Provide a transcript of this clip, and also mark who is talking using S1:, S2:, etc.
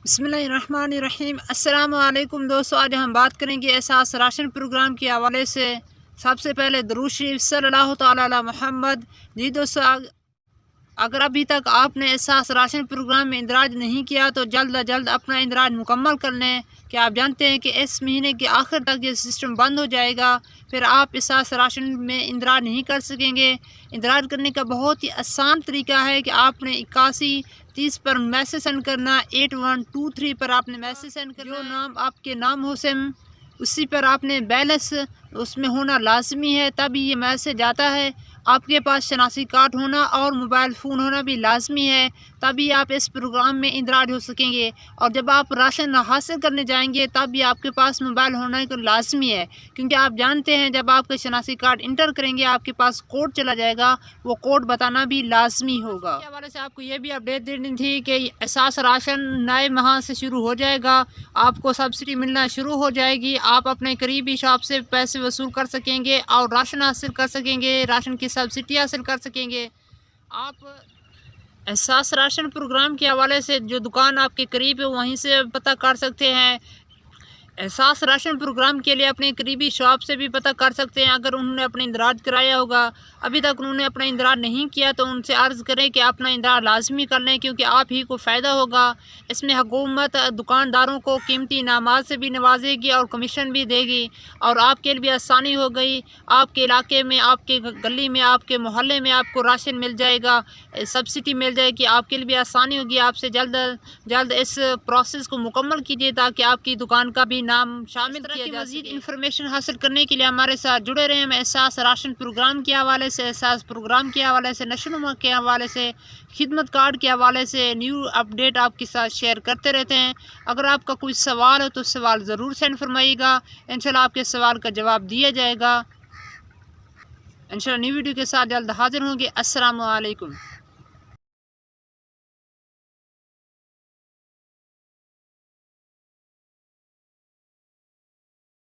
S1: बिस्मिल्लाहिर्रहमानिर्रहीम। अस्सलाम वालेकुम दोस्तों, आज हम बात करेंगे एहसास राशन प्रोग्राम के हवाले से। सबसे पहले दुरूद शरीफ सल्लल्लाहु तआला अला मुहम्मद। जी दोस्तों, अगर अभी तक आपने एहसास राशन प्रोग्राम में इंदराज नहीं किया तो जल्द अज जल्द अपना इंदराज मुकम्मल कर लें। कि आप जानते हैं कि इस महीने के आखिर तक ये सिस्टम बंद हो जाएगा, फिर आप एहसास राशन में इंदराज नहीं कर सकेंगे। इंदराज करने का बहुत ही आसान तरीका है कि आपने 8130 पर मैसेज सेंड करना। 8123 पर आपने मैसेज सेंड करना। जो नाम आपके नाम हो सिम उसी पर आपने बैलेंस उसमें होना लाजमी है, तभी ये मैसेज आता है। आपके पास शनासी कार्ड होना और मोबाइल फ़ोन होना भी लाजमी है, तभी आप इस प्रोग्राम में इंदराज हो सकेंगे। और जब आप राशन हासिल करने जाएंगे तब भी आपके पास मोबाइल होना तो लाजमी है, क्योंकि आप जानते हैं जब आपके शनासी कार्ड इंटर करेंगे आपके पास कोड चला जाएगा, वो कोड बताना भी लाजमी होगा। इस हवाले से आपको ये भी अपडेट देनी थी कि एहसास राशन नए माह से शुरू हो जाएगा, आपको सब्सिडी मिलना शुरू हो जाएगी। आप अपने करीबी शॉप से पैसे वसूल कर सकेंगे और राशन हासिल कर सकेंगे, राशन की सब्सिडी हासिल कर सकेंगे। आप एहसास राशन प्रोग्राम के हवाले से जो दुकान आपके करीब है वहीं से पता कर सकते हैं। एहसास राशन प्रोग्राम के लिए अपने करीबी शॉप से भी पता कर सकते हैं। अगर उन्होंने अपना इंदराज कराया होगा, अभी तक उन्होंने अपना इंदराज नहीं किया तो उनसे अर्ज़ करें कि अपना इंदराज लाजमी कर लें, क्योंकि आप ही को फ़ायदा होगा। इसमें हुकूमत दुकानदारों को कीमती इनामात से भी नवाजेगी और कमीशन भी देगी, और आपके लिए भी आसानी हो गई। आपके इलाके में, आपके गली में, आपके मोहल्ले में आपको राशन मिल जाएगा, सब्सिडी मिल जाएगी, आपके लिए भी आसानी होगी। आपसे जल्द जल्द इस प्रोसेस को मुकम्मल कीजिए ताकि आपकी दुकान का भी नाम शामिल किया जा सके। मज़ीद इन्फॉर्मेशन हासिल करने के लिए हमारे साथ जुड़े रहें। हम एहसास राशन प्रोग्राम के हवाले से, एहसास प्रोग्राम के हवाले से, नशोनुमा के हवाले से, खिदमत कार्ड के हवाले से न्यू अपडेट आपके साथ शेयर करते रहते हैं। अगर आपका कोई सवाल हो तो सवाल ज़रूर सेंड फरमाइएगा, इंशाल्लाह आपके सवाल का जवाब दिया जाएगा। इंशाल्लाह न्यू वीडियो के साथ जल्द हाजिर होंगे। अस्सलाम वालेकुम।